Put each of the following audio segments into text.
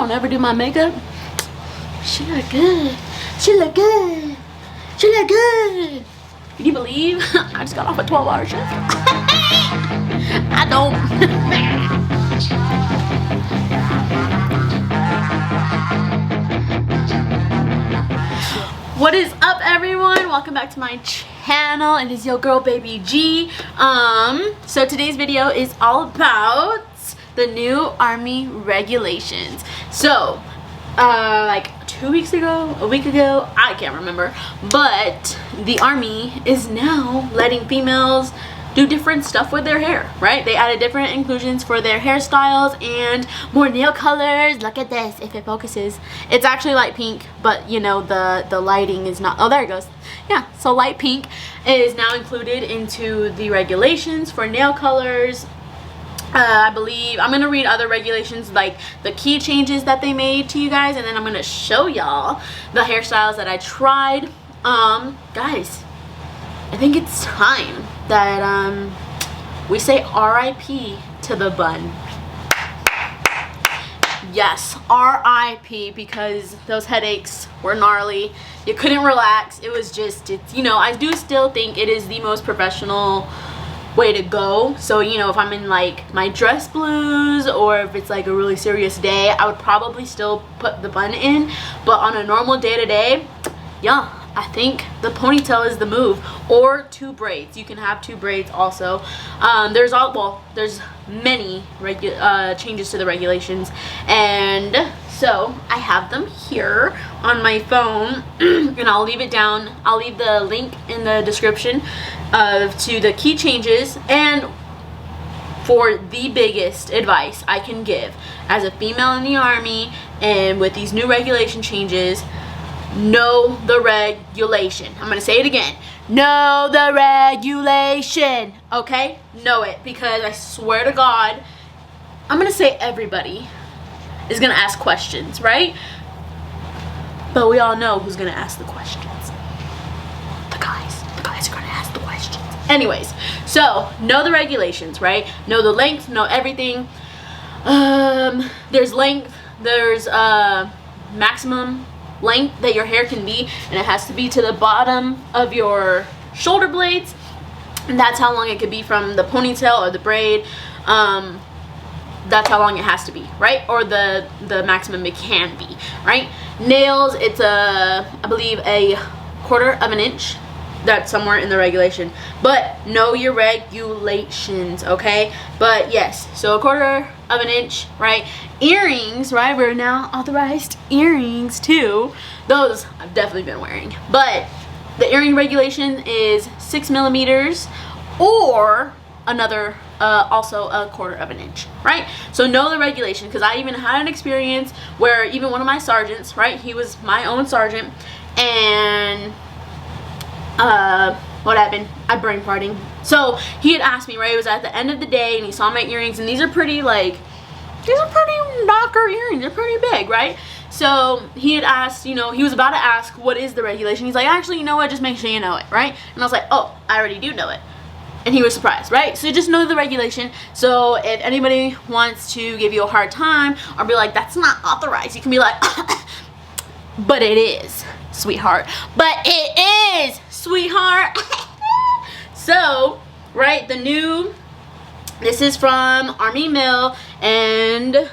don't ever do my makeup. She look good. She look good. She look good. Can you believe I just got off a 12-hour shift? I don't. What is up, everyone? Welcome back to my channel. It is your girl Baby G. So today's video is all about the new army regulations. So like 2 weeks ago, a week ago, I can't remember, but the army is now letting females do different stuff with their hair, right? They added different inclusions for their hairstyles and more nail colors. Look at this, if it focuses. It's actually light pink, but you know, the lighting is not. Oh, there it goes. Yeah, so light pink is now included into the regulations for nail colors. I believe I'm gonna read other regulations, like the key changes that they made to you guys, and then I'm gonna show y'all the hairstyles that I tried. Guys, I think it's time that we say RIP to the bun. Yes, RIP, because those headaches were gnarly. You couldn't relax. It was just, it's, you know, I do still think it is the most professional way to go. So, you know, if I'm in like my dress blues or if it's like a really serious day, I would probably still put the bun in. But on a normal day-to-day, yeah, I think the ponytail is the move, or 2 braids. You can have 2 braids also. There's many changes to the regulations, and so I have them here on my phone, and I'll leave it down. I'll leave the link in the description to the key changes, and for the biggest advice I can give as a female in the army, and with these new regulation changes, know the regulation. I'm gonna say it again. Know the regulation. Okay? Know it, because I swear to God, I'm gonna say everybody is gonna ask questions, right? But we all know who's gonna ask the questions. The guys. The guys are gonna ask the questions. Anyways, so know the regulations, right? Know the length, know everything. There's length, there's maximum length that your hair can be, and it has to be to the bottom of your shoulder blades, and that's how long it could be from the ponytail or the braid. That's how long it has to be, right? Or the maximum it can be, right? Nails, it's I believe a 1/4 of an inch. That's somewhere in the regulation, but know your regulations, okay? But yes, so a 1/4 of an inch, right? Earrings, right? We're now authorized earrings too. Those I've definitely been wearing, but the earring regulation is 6 millimeters, or another also a 1/4 of an inch, right? So know the regulation, because I even had an experience where even one of my sergeants, right? He was my own sergeant, and what happened? I brain farting. So he had asked me, right? It was at the end of the day, and he saw my earrings, and these are pretty knocker earrings. They're pretty big, right? So he had asked, you know, he was about to ask, what is the regulation? He's like, actually, you know what? Just make sure you know it, right? And I was like, oh, I already do know it. And he was surprised, right? So just know the regulation. So if anybody wants to give you a hard time or be like, that's not authorized, you can be like, but it is, sweetheart. But it is, sweetheart. So, right, this is from Army Mill, and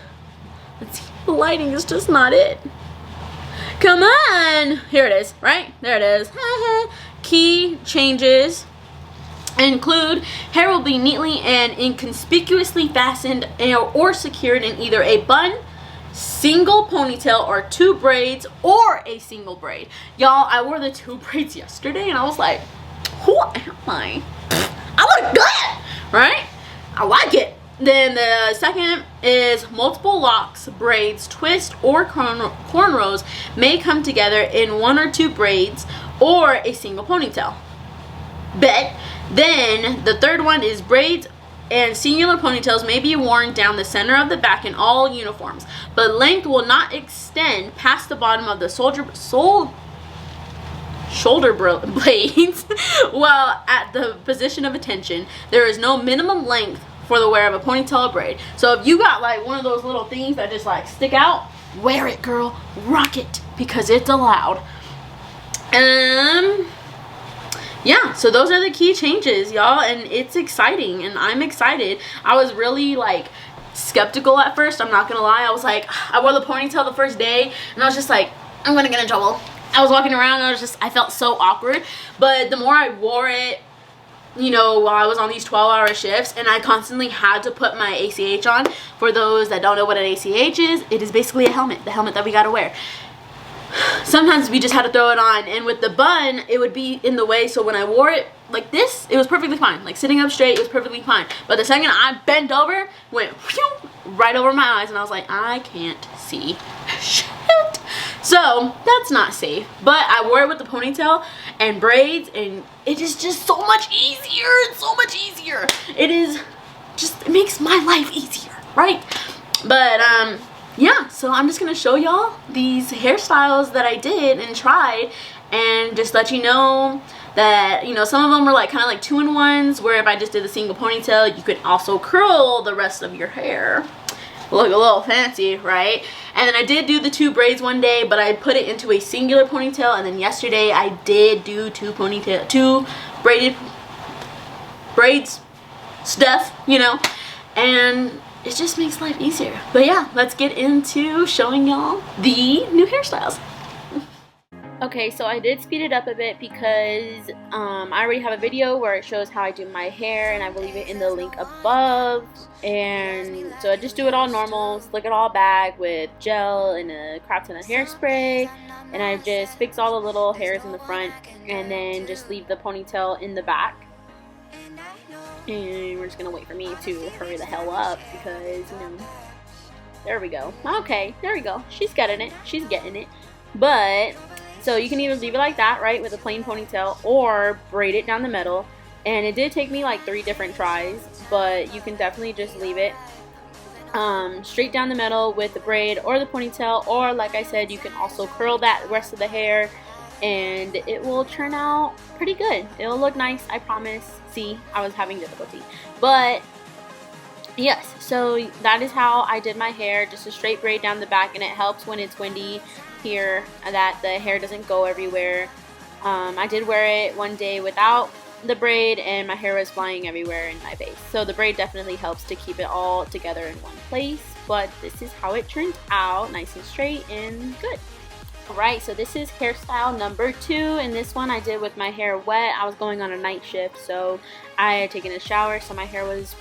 let's see, the lighting is just not it. Come on, here it is, right? There it is. Key changes include: hair will be neatly and inconspicuously fastened or secured in either a bun, single ponytail, or 2 braids, or a single braid. Y'all, I wore the 2 braids yesterday, and I was like, who am I? I look good, right? I like it. Then the second is multiple locks, braids, twists, or cornrows may come together in 1 or 2 braids or a single ponytail. Bet. Then the third one is braids and singular ponytails may be worn down the center of the back in all uniforms, but length will not extend past the bottom of the shoulder blades while at the position of attention. There is no minimum length for the wear of a ponytail or braid. So if you got like one of those little things that just like stick out, wear it, girl. Rock it, because it's allowed. Yeah, so those are the key changes, y'all, and it's exciting, and I'm excited. I was really, like, skeptical at first, I'm not gonna lie. I was like, I wore the ponytail the first day, and I was just like, I'm gonna get in trouble. I was walking around, and I felt so awkward, but the more I wore it, you know, while I was on these 12-hour shifts, and I constantly had to put my ACH on. For those that don't know what an ACH is, it is basically a helmet, the helmet that we gotta wear. Sometimes we just had to throw it on, and with the bun, it would be in the way, so when I wore it like this, it was perfectly fine. Like, sitting up straight, it was perfectly fine. But the second I bent over, went whew, right over my eyes, and I was like, I can't see shit. So, that's not safe. But I wore it with the ponytail and braids, and it is just so much easier. It's so much easier. It is just, it makes my life easier, right? But, yeah, so I'm just going to show y'all these hairstyles that I did and tried, and just let you know that, you know, some of them were like kind of like 2-in-1s, where if I just did a single ponytail, you could also curl the rest of your hair. Look a little fancy, right? And then I did do the 2 braids one day, but I put it into a singular ponytail, and then yesterday I did do 2 braided braids stuff, you know, and it just makes life easier. But yeah, let's get into showing y'all the new hairstyles. Okay, so I did speed it up a bit because I already have a video where it shows how I do my hair, and I will leave it in the link above. And so I just do it all normal, slick it all back with gel and a crap ton of hairspray, and I just fix all the little hairs in the front, and then just leave the ponytail in the back. And we're just gonna wait for me to hurry the hell up because, you know, there we go. Okay, there we go. She's getting it. She's getting it. But so you can either leave it like that, right, with a plain ponytail, or braid it down the middle. And it did take me like 3 different tries, but you can definitely just leave it straight down the middle with the braid or the ponytail, or like I said, you can also curl that rest of the hair, and it will turn out pretty good. It'll look nice, I promise. See, I was having difficulty, but yes, so that is how I did my hair, just a straight braid down the back, and it helps when it's windy here that the hair doesn't go everywhere. I did wear it one day without the braid, and my hair was flying everywhere in my face, so the braid definitely helps to keep it all together in one place. But this is how it turned out, nice and straight and good. Alright, so this is hairstyle number 2, and this one I did with my hair wet. I was going on a night shift, so I had taken a shower, so my hair was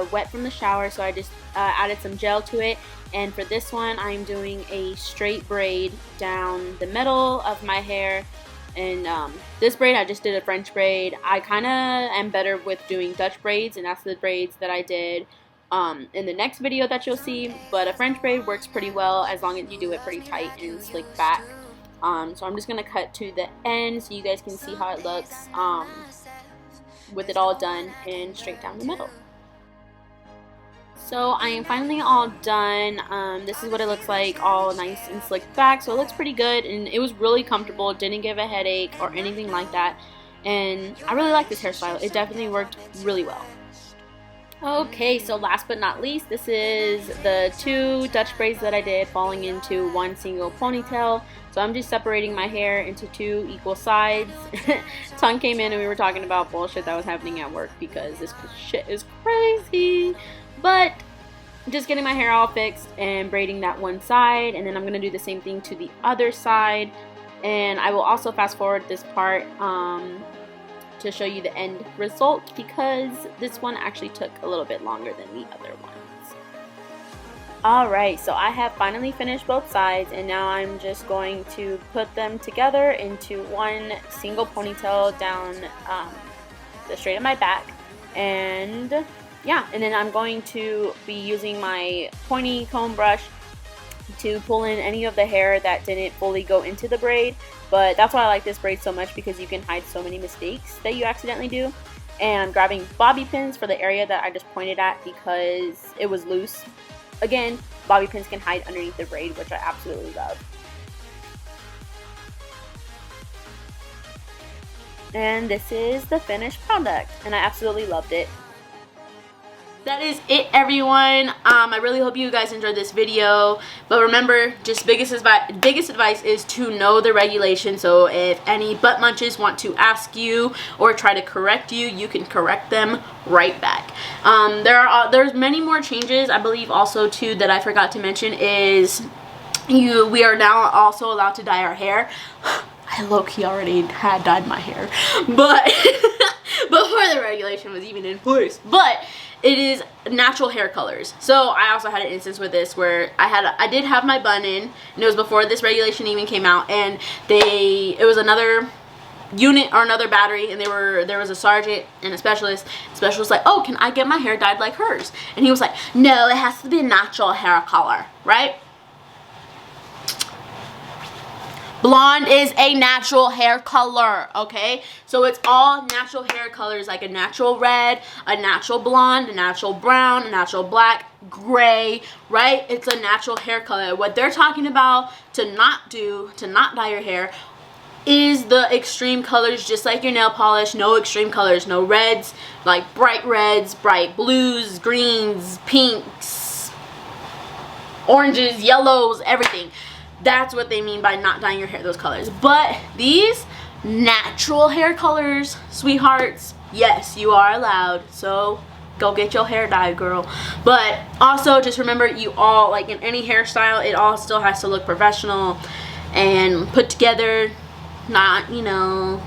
wet from the shower, so I just added some gel to it. And for this one, I'm doing a straight braid down the middle of my hair. And this braid, I just did a French braid. I kind of am better with doing Dutch braids, and that's the braids that I did in the next video that you'll see. But a French braid works pretty well as long as you do it pretty tight and slick back. So I'm just going to cut to the end so you guys can see how it looks with it all done and straight down the middle. So I am finally all done. This is what it looks like, all nice and slicked back. So it looks pretty good, and it was really comfortable. Didn't give a headache or anything like that. And I really like this hairstyle. It definitely worked really well. Okay, so last but not least, this is the 2 Dutch braids that I did falling into one single ponytail. So I'm just separating my hair into 2 equal sides. Tongue came in and we were talking about bullshit that was happening at work because this shit is crazy. But just getting my hair all fixed and braiding that one side, and then I'm going to do the same thing to the other side. And I will also fast forward this part to show you the end result, because this one actually took a little bit longer than the other ones. Alright, so I have finally finished both sides, and now I'm just going to put them together into one single ponytail down the straight of my back. And yeah, and then I'm going to be using my pointy comb brush to pull in any of the hair that didn't fully go into the braid. But that's why I like this braid so much, because you can hide so many mistakes that you accidentally do. And I'm grabbing bobby pins for the area that I just pointed at because it was loose. Again, bobby pins can hide underneath the braid, which I absolutely love. And this is the finished product, and I absolutely loved it. that is it, everyone. I really hope you guys enjoyed this video, but remember, just biggest advice is to know the regulations. So if any butt munches want to ask you or try to correct you, you can correct them right back. There's many more changes. I believe also too that I forgot to mention is we are now also allowed to dye our hair. I low-key already had dyed my hair, but before the regulation was even in place. But it is natural hair colors. So I also had an instance with this where I did have my bun in, and it was before this regulation even came out, and it was another unit or another battery, and there was a sergeant and a specialist. The specialist was like, oh, can I get my hair dyed like hers? And he was like, no, it has to be a natural hair color, right? Blonde is a natural hair color, okay? So it's all natural hair colors, like a natural red, a natural blonde, a natural brown, a natural black, gray, right? It's a natural hair color. What they're talking about to not dye your hair, is the extreme colors, just like your nail polish. No extreme colors, no reds, like bright reds, bright blues, greens, pinks, oranges, yellows, everything. That's what they mean by not dyeing your hair those colors. But these natural hair colors, sweethearts, yes, you are allowed. So go get your hair dyed, girl. But also just remember, you all, like in any hairstyle, it all still has to look professional and put together, not, you know,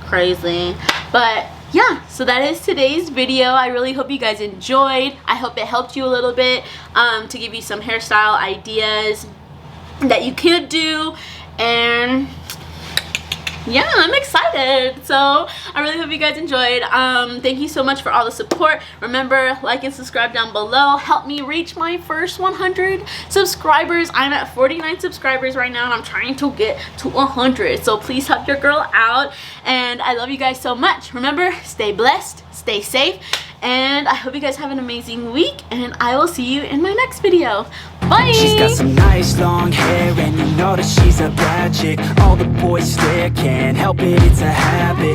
crazy. But yeah, so that is today's video. I really hope you guys enjoyed. I hope it helped you a little bit to give you some hairstyle ideas that you could do. And yeah, I'm excited. So I really hope you guys enjoyed. Thank you so much for all the support. Remember, like and subscribe down below. Help me reach my first 100 subscribers. I'm at 49 subscribers right now, and I'm trying to get to 100. So please help your girl out. And I love you guys so much. Remember, stay blessed, stay safe, and I hope you guys have an amazing week, and I will see you in my next video. Bye! She's got some nice long hair, and you know that she's a bad chick. All the boys stare, can't help it, it's a habit.